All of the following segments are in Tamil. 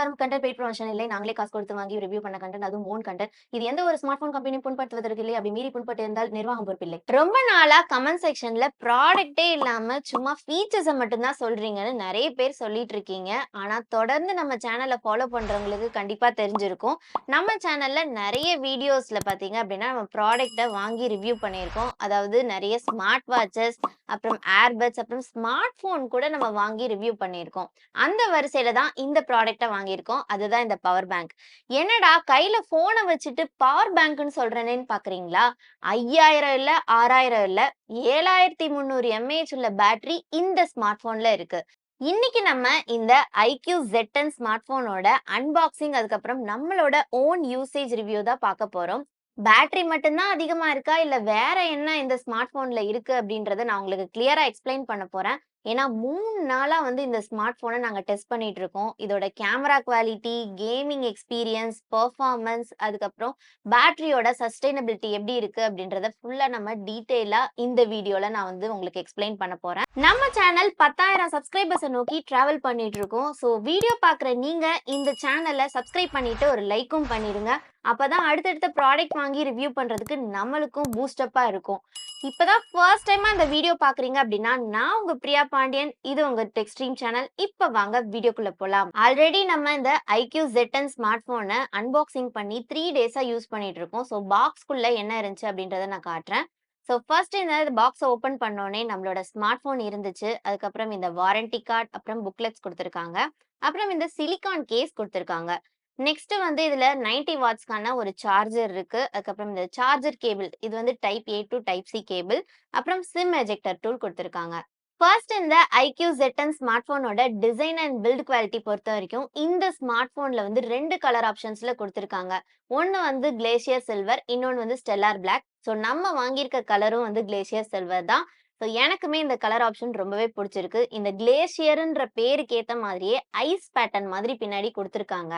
வரும் கன்டென்ட் பெய்ட் ப்ரமோஷன் இல்லை. நாங்களே காசு கொடுத்து வாங்கி ரிவ்யூ பண்ண கன்டென்ட், அதுவும் ஓன் கன்டென்ட். இது எந்த ஒரு ஸ்மார்ட் போன் கம்பெனியும் புண்படுத்துவதற்கு இல்லை. அப்படி மீறி புண்பட்டிருந்தால் நிர்வாகம் பொறுப்பில்லை. ரொம்ப நாளா கமெண்ட் செக்ஷன்ல ப்ராடக்ட்டே இல்லாம சும்மா ஃபீச்சர்ஸ மட்டும் தான் சொல்றீங்கன்னு நெறைய பேர் சொல்லிட்டு இருக்கீங்க. ஆனா தொடர்ந்து நம்ம சேனல ஃபாலோ பண்றவங்களுக்கு கண்டிப்பா தெரிஞ்சிருக்கும். நம்ம சேனல்ல நெறைய வீடியோஸ்ல பார்த்தீங்க அப்படின்னா, நம்ம ப்ராடக்ட்ட வாங்கி ரிவ்யூ பண்ணியிருக்கோம். அதாவது நெறைய ஸ்மார்ட் வாட்சஸ், அப்புறம் ஏர்பட்ஸ், அப்புறம் ஸ்மார்ட் போன் கூட நம்ம வாங்கி ரிவ்யூ பண்ணியிருக்கோம். அந்த வரிசையில தான் இந்த ப்ராடக்ட்ட வாங்கியிருக்கோம். அதுதான் இந்த பவர் பேங்க். என்னடா கையில ஃபோன வச்சுட்டு பவர் பேங்க்ன்னு சொல்றேனேன்னு பார்க்குறீங்களா? 5000 இல்ல, 6000 இல்ல, 7300 எம்ஏஹெச் உள்ள பேட்டரி இந்த ஸ்மார்ட் போன்ல இருக்கு. இன்னைக்கு நம்ம இந்த IQ Z10 ஸ்மார்ட் போனோட அன்பாக்சிங், அதுக்கப்புறம் நம்மளோட ஓன் யூசேஜ் ரிவ்யூ தான் பார்க்க போறோம். பேட்டரி மட்டும் தான் அதிகமா இருக்கா? இல்ல வேற என்ன இந்த ஸ்மார்ட் போன்ல இருக்கு அப்படின்றத நான் உங்களுக்கு கிளியரா எக்ஸ்பிளைன் பண்ண போறேன். ஏன்னா 3 நாளா வந்து இந்த ஸ்மார்ட் போன நாங்க டெஸ்ட் பண்ணிட்டு இருக்கோம். இதோட camera quality, gaming experience, performance, அதுக்கப்புறம் பேட்டரியோட சஸ்டெய்னபிலிட்டி எப்படி இருக்கு அப்படின்றத ஃபுல்லா நம்ம டீட்டெயிலா இந்த வீடியோல நான் வந்து உங்களுக்கு எக்ஸ்பிளைன் பண்ண போறேன். நம்ம சேனல் 10,000 சப்ஸ்கிரைபர்ஸ நோக்கி டிராவல் பண்ணிட்டு இருக்கோம். ஸோ வீடியோ பார்க்குற நீங்க இந்த சேனல சப்ஸ்கிரைப் பண்ணிட்டு ஒரு லைக்கும் பண்ணிடுங்க. அப்பதான் அடுத்தடுத்த ப்ராடக்ட் வாங்கி ரிவ்யூ பண்றதுக்கு நம்மளுக்கும் பூஸ்டப்பா இருக்கும். இப்பதான் ஃபர்ஸ்ட் டைமா இந்த வீடியோ பாக்குறீங்க அப்படின்னா, நான் உங்க பிரியா பாண்டியன். இது உங்க டெக்ஸ்ட்ரீம் சேனல். இப்ப வாங்க வீடியோக்குள்ள போலாம். ஆல்ரெடி நம்ம இந்த IQ Z10 ஸ்மார்ட் போனை அன்பாக்சிங் பண்ணி 3 டேஸா யூஸ் பண்ணிட்டு இருக்கோம். ஸோ பாக்ஸ்க்குள்ள என்ன இருந்துச்சு அப்படின்றத நான் காட்டுறேன். ஸோ ஃபர்ஸ்ட் இந்த பாக்ஸை ஓப்பன் பண்ணோடனே நம்மளோட ஸ்மார்ட் போன் இருந்துச்சு. அதுக்கப்புறம் இந்த வாரண்டி கார்டு, அப்புறம் புக்லெட்ஸ் கொடுத்துருக்காங்க. அப்புறம் இந்த சிலிகான் கேஸ் கொடுத்துருக்காங்க. நெக்ஸ்ட் வந்து இதுல 90 வாட்ஸ்க்கான ஒரு சார்ஜர் இருக்கு. அதுக்கப்புறம் இந்த சார்ஜர் கேபிள் இது வந்து type A to type C cable. அப்புறம் சிம் எஜெக்டர் டூல் கொடுத்துருக்காங்க. ஃபர்ஸ்ட் இந்த IQ Z10 ஸ்மார்ட் போனோட டிசைன் அண்ட் பில்ட் குவாலிட்டி பொறுத்த வரைக்கும் இந்த ஸ்மார்ட் போன்ல வந்து 2 கலர் ஆப்ஷன்ஸ்ல கொடுத்துருக்காங்க. ஒன்னு வந்து கிளேசியர் சில்வர், இன்னொன்னு வந்து ஸ்டெல்லார் பிளாக். ஸோ நம்ம வாங்கியிருக்க கலரும் வந்து கிளேசியர் சில்வர் தான். ஸோ எனக்குமே இந்த கலர் ஆப்ஷன் ரொம்பவே பிடிச்சிருக்கு. இந்த கிளேசியர்ன்ற பேருக்கு ஏத்த மாதிரியே ஐஸ் பேட்டர்ன் மாதிரி பின்னாடி கொடுத்துருக்காங்க.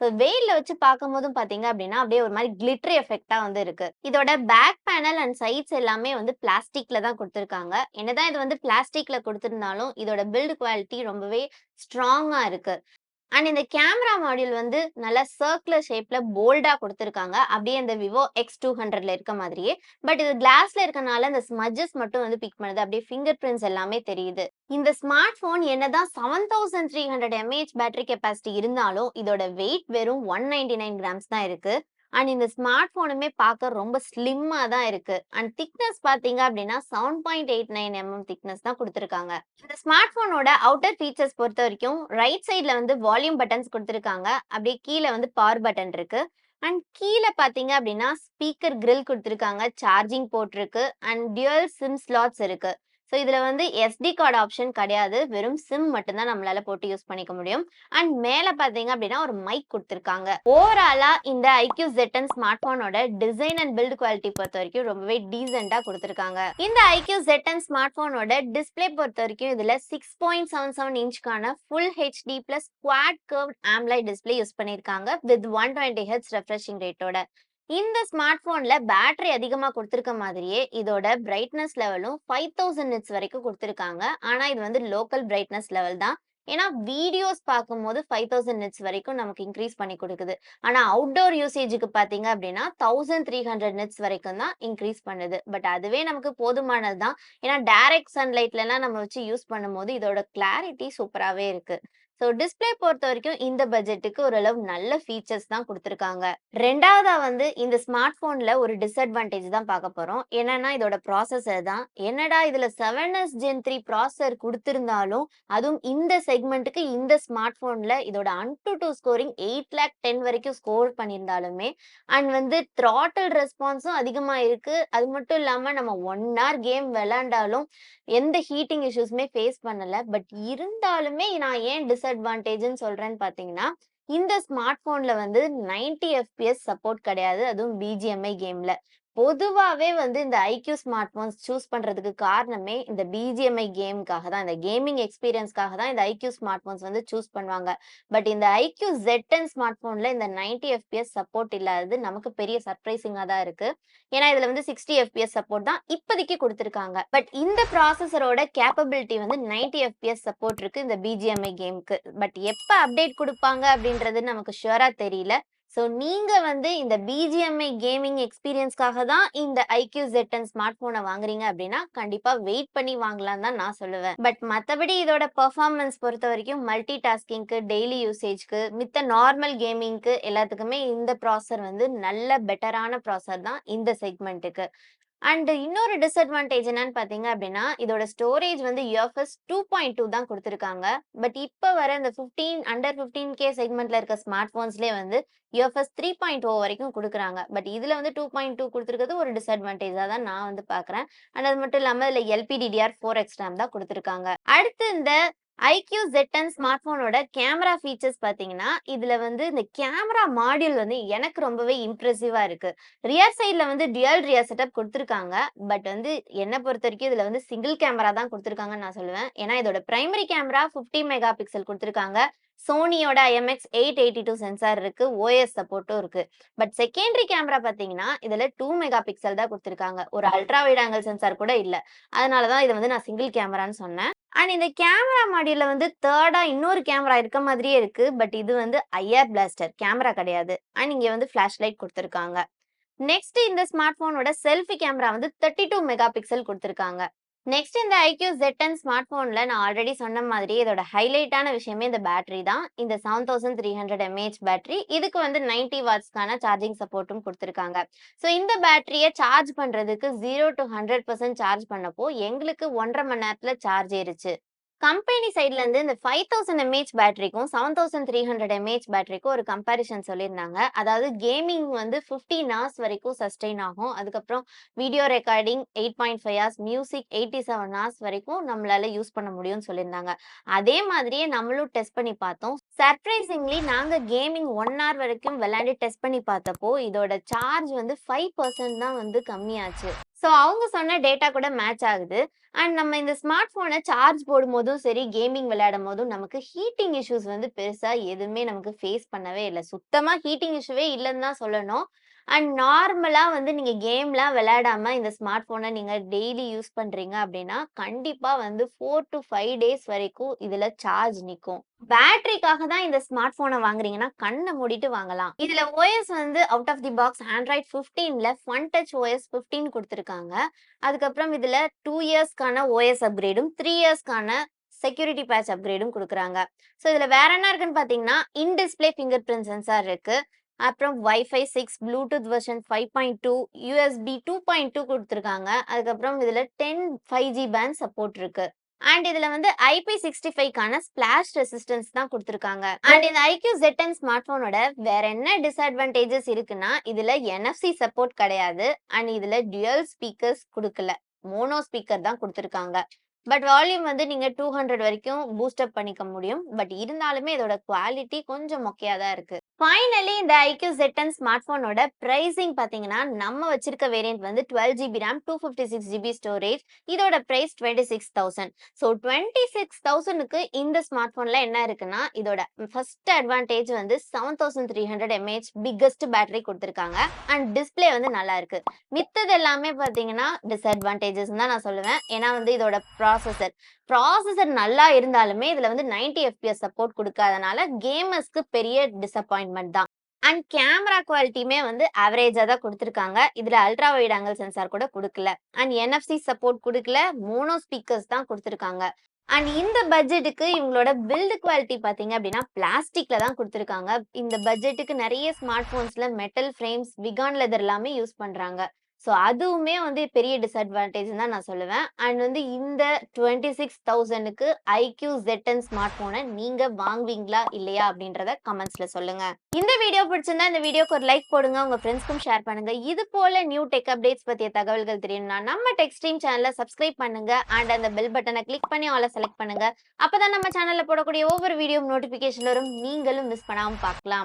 ஸோ வெயில்ல வச்சு பார்க்கும்போதும் பார்த்தீங்க அப்படின்னா, அப்படியே ஒரு மாரி கிளிட்டரி எஃபெக்ட்டா வந்து இருக்கு. இதோட பேக் பேனல் அண்ட் சைட்ஸ் எல்லாமே வந்து பிளாஸ்டிக்ல தான் குடுத்துருக்காங்க. என்னதான் இது வந்து பிளாஸ்டிக்ல குடுத்திருந்தாலும், இதோட பில்ட் குவாலிட்டி ரொம்பவே ஸ்ட்ராங்கா இருக்கு. அண்ட் இந்த கேமரா மாடியூல் வந்து நல்லா சர்க்குலர் ஷேப்ல போல்டா குடுத்துருக்காங்க. அப்படியே இந்த Vivo X200ல இருக்க மாதிரியே. பட் இது கிளாஸ்ல இருக்கனால இந்த ஸ்மட்ஜஸ் மட்டும் வந்து பிக் பண்ணுது. அப்படியே ஃபிங்கர் பிரிண்ட்ஸ் எல்லாமே தெரியுது. இந்த ஸ்மார்ட் போன் என்னதான் 7300 mAh பேட்டரி கெப்பாசிட்டி இருந்தாலும், இதோட வெயிட் வெறும் 199 கிராம்ஸ் தான் இருக்கு. அண்ட் இந்த ஸ்மார்ட் போனுமே பார்க்க ரொம்ப ஸ்லிம்மா தான் இருக்கு. அண்ட் திக்னஸ் பார்த்தீங்க அப்படின்னா 7.89 திக்னஸ் தான் குடுத்துருக்காங்க. இந்த ஸ்மார்ட் போனோட அவுட்டர் ஃபீச்சர்ஸ் பொறுத்த வரைக்கும் ரைட் சைட்ல வந்து வால்யூம் பட்டன்ஸ் குடுத்துருக்காங்க. அப்படியே கீழ வந்து பவர் பட்டன் இருக்கு. அண்ட் கீழ பார்த்தீங்க அப்படின்னா ஸ்பீக்கர் கிரில் குடுத்துருக்காங்க. சார்ஜிங் போர்ட் இருக்கு. அண்ட் டியூயல் சிம் ஸ்லாட்ஸ் இருக்கு. ஸோ இதுல வந்து SD கார்டு ஆப்ஷன் கிடையாது. வெறும் சிம் மட்டும் தான் நம்மளால போட்டு யூஸ் பண்ணிக்க முடியும். அண்ட் மேல பார்த்தீங்க அப்படின்னா ஒரு மைக் குடுத்துருக்காங்க. ஓவராலா இந்த IQ Z10 ஸ்மார்ட் போனோட டிசைன் அண்ட் பில்ட் குவாலிட்டி பொறுத்த வரைக்கும் ரொம்பவே டீசென்ட்டா குடுத்துருக்காங்க. இந்த IQ Z10 ஸ்மார்ட் போனோட டிஸ்ப்ளே பொறுத்த வரைக்கும் இதுல 6.77 இன்ச்க்கான full HD plus quad curved AMOLED display use பண்ணியிருக்காங்க வித் 120 Hz ரெஃப்ரெஷிங் ரேட்டோட. இந்த ஸ்மார்ட் போன்ல பேட்டரி அதிகமா குடுத்திருக்க மாதிரியே இதோட பிரைட்னஸ் லெவலும் 5000 நிட்ஸ் வரைக்கும் குடுத்திருக்காங்க. ஆனா இது வந்து லோக்கல் பிரைட்னஸ் லெவல் தான். ஏன்னா வீடியோஸ் பார்க்கும்போது 5000 நிட்ஸ் வரைக்கும் நமக்கு இன்க்ரீஸ் பண்ணி குடுக்குது. ஆனா அவுட்டோர் யூசேஜ்க்கு பார்த்தீங்க அப்படின்னா 1300 நிட்ஸ் வரைக்கும் தான் இன்க்ரீஸ் பண்ணுது. பட் அதுவே நமக்கு போதுமானது தான். ஏன்னா டைரக்ட் சன்லைட்லலாம் நம்ம வச்சு யூஸ் பண்ணும்போது இதோட கிளாரிட்டி சூப்பராவே இருக்கு. ஸோ டிஸ்ப்ளே பொறுத்த வரைக்கும் இந்த பட்ஜெட்டுக்கு ஓரளவு நல்ல ஃபீச்சர்ஸ் தான் குடுத்திருக்காங்க. 2வதா வந்து இந்த ஸ்மார்ட் போன்ல ஒரு டிஸ்அட்வான்டேஜ் தான் பார்க்க போறோம். என்னன்னா இதோட ப்ராசஸர் தான். என்னடா இதுல 7S Gen 3 ப்ராசஸர் குடுத்திருந்தாலும், அதுவும் இந்த செக்மென்ட்க்கு இந்த ஸ்மார்ட் போன்ல இதோட AnTuTu ஸ்கோரிங் 810 வரைக்கும் ஸ்கோர் பண்ணியிருந்தாலுமே, அண்ட் வந்து த்ராட்டில் ரெஸ்பான்ஸும் அதிகமா இருக்கு. அது மட்டும் இல்லாம நம்ம 1 ஹவர் கேம் விளையாண்டாலும் எந்த ஹீட்டிங் இஷ்யூஸுமே ஃபேஸ் பண்ணல. பட் இருந்தாலுமே நான் ஏன் டிஸ்அட்வான்டேஜ்ன்னு சொல்றேன்னு பார்த்தீங்கன்னா, இந்த ஸ்மார்ட் போன்ல வந்து 90 FPS சப்போர்ட் கிடையாது. அதுவும் BGMI கேம்ல. பொதுவாவே வந்து இந்த ஐக்யூ ஸ்மார்ட் போன்ஸ் சூஸ் பண்றதுக்கு காரணமே இந்த பிஜிஎம்ஐ கேம்க்காக தான். இந்த கேமிங் எக்ஸ்பீரியன்ஸ்க்காக தான் இந்த ஐக்யூ ஸ்மார்ட் போன்ஸ் வந்து சூஸ் பண்ணுவாங்க. பட் இந்த ஐக்யூ Z10 ஸ்மார்ட் போன்ல இந்த 90 எஃப்பிஎஸ் சப்போர்ட் இல்லாதது நமக்கு பெரிய சர்ப்ரைசிங்கா தான் இருக்கு. ஏன்னா இதுல வந்து 60 எஃப்பிஎஸ் சப்போர்ட் தான் இப்போதைக்கு குடுத்திருக்காங்க. பட் இந்த ப்ராசஸரோட கேப்பபிலிட்டி வந்து 90 எஃப்பிஎஸ் சப்போர்ட் இருக்கு இந்த பிஜிஎம்ஐ கேம்க்கு. பட் எப்ப அப்டேட் குடுப்பாங்க அப்படின்றது நமக்கு ஷூரா தெரியல. ஸோ நீங்க வந்து இந்த பிஜிஎம்ஐ கேமிங் எக்ஸ்பீரியன்ஸ்க்காக தான் இந்த ஐக்யூ Z10 ஸ்மார்ட் போனை வாங்குறீங்க அப்படின்னா கண்டிப்பா வெயிட் பண்ணி வாங்கலாம் தான் நான் சொல்லுவேன். பட் மத்தபடி இதோட பெர்ஃபார்மன்ஸ் பொறுத்த வரைக்கும் மல்டி டாஸ்கிங்க்கு, டெய்லி யூசேஜ்க்கு, மித்த நார்மல் கேமிங்க்கு எல்லாத்துக்குமே இந்த ப்ராசஸர் வந்து நல்ல பெட்டரான ப்ராசஸர் தான் இந்த செக்மெண்ட்டுக்கு. அண்ட் இன்னொரு டிஸ்அட்வான்டேஜ் என்னன்னு பார்த்தீங்க அப்படின்னா, இதோட ஸ்டோரேஜ் வந்து UFS 2.2 தான் குடுத்திருக்காங்க. பட் இப்ப வர இந்த 15 அண்டர் 15K செக்மெண்ட்ல இருக்க ஸ்மார்ட் போன்ஸ்லயே வந்து UFS 3.0 வரைக்கும் குடுக்குறாங்க. பட் இதுல வந்து 2.2 குடுத்திருக்கிறது ஒரு டிஸ்அட்வான்டேஜா தான் நான் வந்து பார்க்குறேன். அண்ட் அது மட்டும் இல்லாம இதுல LPDDR4 எக்ஸ்ட்ராம் தான் குடுத்திருக்காங்க. அடுத்து இந்த ஐக்யூ Z10 ஸ்மார்ட் போனோட கேமரா ஃபீச்சர்ஸ் பார்த்தீங்கன்னா, இதுல வந்து இந்த கேமரா மாடியூல் வந்து எனக்கு ரொம்பவே இம்ப்ரெசிவா இருக்கு. ரியர் சைட்ல வந்து டுயல் ரியர் செட்டப் குடுத்திருக்காங்க. பட் வந்து என்ன பொறுத்தவரைக்கும் இதுல வந்து சிங்கிள் கேமரா தான் குடுத்திருக்காங்கன்னு நான் சொல்லுவேன். ஏன்னா இதோட பிரைமரி கேமரா 50 மெகா பிக்சல் குடுத்திருக்காங்க. சோனியோட IMX882 சென்சார் இருக்கு. OS சப்போர்ட்டும் இருக்கு. பட் செகண்டரி கேமரா பார்த்தீங்கன்னா, இதுல 2 மெகா பிக்சல் தான் குடுத்திருக்காங்க. ஒரு அல்ட்ரா வைட் ஆங்கிள் சென்சார் கூட இல்ல. அதனால தான் இத வந்து நான் சிங்கிள் கேமரான்னு சொன்னேன். அண்ட் இந்த கேமரா மாடியூல்ல வந்து 3ஆ இன்னொரு கேமரா இருக்க மாதிரியே இருக்கு. பட் இது வந்து ஐஆர் பிளாஸ்டர் கேமரா கிடையாது. அண்ட் இங்க வந்து ஃபிளாஷ் லைட் குடுத்திருக்காங்க. நெக்ஸ்ட் இந்த ஸ்மார்ட் போனோட செல்ஃபி கேமரா வந்து 32 மெகா பிக்சல் குடுத்திருக்காங்க. நெக்ஸ்ட் இந்த ஐக்யூ Z10 ஸ்மார்ட் போன்ல நான் ஆல்ரெடி சொன்ன மாதிரி இதோட ஹைலைட்டான விஷயமே இந்த பேட்டரி தான். இந்த 7300 mAh பேட்டரி. இதுக்கு வந்து 90 வாட்ஸ்க்கான சார்ஜிங் சப்போர்ட்டும் குடுத்திருக்காங்க. ஸோ இந்த பேட்டரிய சார்ஜ் பண்றதுக்கு 0 to 100% சார்ஜ் பண்ணப்போ எங்களுக்கு 1 1/2 மணி நேரத்துல சார்ஜ் ஏறுச்சு. கம்பெனி சைட்ல இருந்து இந்த 5000 mAh பேட்டரிக்கும் 7300 mAh பேட்டரிக்கும் ஒரு கம்பேரிசன் சொல்லியிருந்தாங்க. அதாவது கேமிங் வந்து 15 ஹார்ஸ் வரைக்கும் சஸ்டெயின் ஆகும். அதுக்கப்புறம் video recording 8.5 hours, music 87 hours வரைக்கும் நம்மளால யூஸ் பண்ண முடியும்னு சொல்லியிருந்தாங்க. அதே மாதிரியே நம்மளும் டெஸ்ட் பண்ணி பார்த்தோம். சர்ப்ரைசிங்லி நாங்க கேமிங் 1 ஹவர் வரைக்கும் விளையாண்டு டெஸ்ட் பண்ணி பார்த்தப்போ இதோட சார்ஜ் வந்து 5% தான் வந்து கம்மியாச்சு. ஸோ அவங்க சொன்ன டேட்டா கூட மேட்ச் ஆகுது. அண்ட் நம்ம இந்த ஸ்மார்ட் போனை சார்ஜ் போடும்போதும் சரி, கேமிங் விளையாடும்போதும் நமக்கு ஹீட்டிங் இஷ்யூஸ் வந்து பெருசா எதுவுமே நமக்கு ஃபேஸ் பண்ணவே இல்ல. சுத்தமா ஹீட்டிங் இஷ்யூவே இல்லன்னு தான் சொல்லணும். அண்ட் நார்மலா வந்து நீங்க கேம்லாம் விளையாடாம இந்த ஸ்மார்ட் போனை நீங்க டெய்லி யூஸ் பண்றீங்க அப்படின்னா, கண்டிப்பா வந்து 4 to 5 டேஸ் வரைக்கும் இதுல சார்ஜ் நிக்கும். பேட்டரிக்காக தான் இந்த ஸ்மார்ட் போனை வாங்குறீங்கன்னா, கண்ண மூடிட்டு வாங்கலாம். இதுல OS வந்து out of the box Android 15ல Fun Touch OS 15 குடுத்திருக்காங்க. அதுக்கப்புறம் இதுல 2 இயர்ஸ்க்கான OS அப்கிரேடும், 3 இயர்ஸ்க்கான செக்யூரிட்டி பேட்ச் அப்கிரேடும் குடுக்குறாங்க. ஸோ இதுல வேற என்ன இருக்குன்னு பார்த்தீங்கன்னா, in display fingerprint sensor இருக்கு. அப்புறம் Wi-Fi 6, ப்ளூடூத் வெர்ஷன் 5.2, USB 2.2 குடுத்திருக்காங்க. அதுக்கப்புறம் இதுல 10 5G பேண்ட் சப்போர்ட் இருக்கு. அண்ட் இதுல வந்து IP65க்கான ஸ்பிளாஷ் ரெசிஸ்டன்ஸ் தான் குடுத்திருக்காங்க. அண்ட் இந்த ஐக்யூ Z10 ஸ்மார்ட் போனோட வேற என்ன டிஸ்அட்வான்டேஜஸ் இருக்குன்னா, இதுல NFC சப்போர்ட் கிடையாது. அண்ட் இதுல டுயல் ஸ்பீக்கர்ஸ் குடுக்கல. மோனோ ஸ்பீக்கர் தான் குடுத்திருக்காங்க. பட் வால்யூம் வந்து நீங்க 200 வரைக்கும் பூஸ்ட் அப் பண்ணிக்க முடியும். பட் இருந்தாலுமே இதோட குவாலிட்டி கொஞ்சம் மொக்கையா தான் இருக்கு. ஃபைனலி இந்த ஐக்யூ Z10 ஸ்மார்ட் போனோட பிரைசிங் பார்த்தீங்கன்னா, நம்ம வச்சிருக்க வேரியன்ட் வந்து 12GB RAM, 256GB ஸ்டோரேஜ். இதோட பிரைஸ் 26,000. ஸோ 26,000க்கு இந்த ஸ்மார்ட் போன்ல என்ன இருக்குன்னா, இதோட ஃபர்ஸ்ட் அட்வான்டேஜ் வந்து 7300 mAh பிக்கஸ்ட் பேட்டரி குடுத்திருக்காங்க. அண்ட் டிஸ்ப்ளே வந்து நல்லா இருக்கு. மித்தது எல்லாமே பார்த்தீங்கன்னா டிஸ்அட்வான்டேஜஸ் தான் நான் சொல்லுவேன். ஏன்னா வந்து இதோட ப்ராசஸர் நல்லா இருந்தாலுமே இதுல வந்து 90 எஃப்பிஎஸ் சப்போர்ட் குடுக்காதனால கேமர்ஸ்க்கு பெரிய டிசப்பாயின்ட்மென்ட் தான். அண்ட் கேமரா குவாலிட்டியுமே வந்து ஆவரேஜா தான் குடுத்திருக்காங்க. இதுல அல்ட்ரா வைட் ஆங்கிள் சென்சார் கூட குடுக்கல. அண்ட் NFC சப்போர்ட் குடுக்கல. மோனோ ஸ்பீக்கர்ஸ் தான் குடுத்திருக்காங்க. அண்ட் இந்த பட்ஜெட்டுக்கு இவங்களோட பில்ட் குவாலிட்டி பார்த்தீங்க அப்படின்னா, பிளாஸ்டிக்ல தான் குடுத்திருக்காங்க. இந்த பட்ஜெட்டுக்கு நெறைய ஸ்மார்ட் போன்ஸ்ல மெட்டல் ஃப்ரேம்ஸ், விகான் லெதர் எல்லாமே யூஸ் பண்றாங்க. ஸோ அதுவுமே வந்து பெரிய டிஸ்அட்வான்டேஜ்ன்னு தான் நான் சொல்லுவேன். அண்ட் வந்து இந்த 26,000க்கு ஐக்யூ Z10 ஸ்மார்ட் போனை நீங்க வாங்குவீங்களா? இல்லையா? அப்படின்றத கமெண்ட்ஸ்ல சொல்லுங்க. இந்த வீடியோ பிடிச்சிருந்தா இந்த வீடியோக்கு ஒரு லைக் போடுங்க. உங்க ஃப்ரெண்ட்ஸ்க்கும் ஷேர் பண்ணுங்க. இது போல நியூ டெக் அப்டேட்ஸ் பத்திய தகவல்கள் தெரியணும்னா நம்ம டெக் ஸ்ட்ரீம் சேனலை சப்ஸ்கிரைப் பண்ணுங்க. அண்ட் அந்த பெல் பட்டனை கிளிக் பண்ணி ஆல செலக்ட் பண்ணுங்க. அப்பதான் நம்ம சேனல்ல போடக்கூடிய ஒவ்வொரு வீடியோ நோட்டிபிகேஷன் வரும். நீங்களும் மிஸ் பண்ணாம பார்க்கலாம்.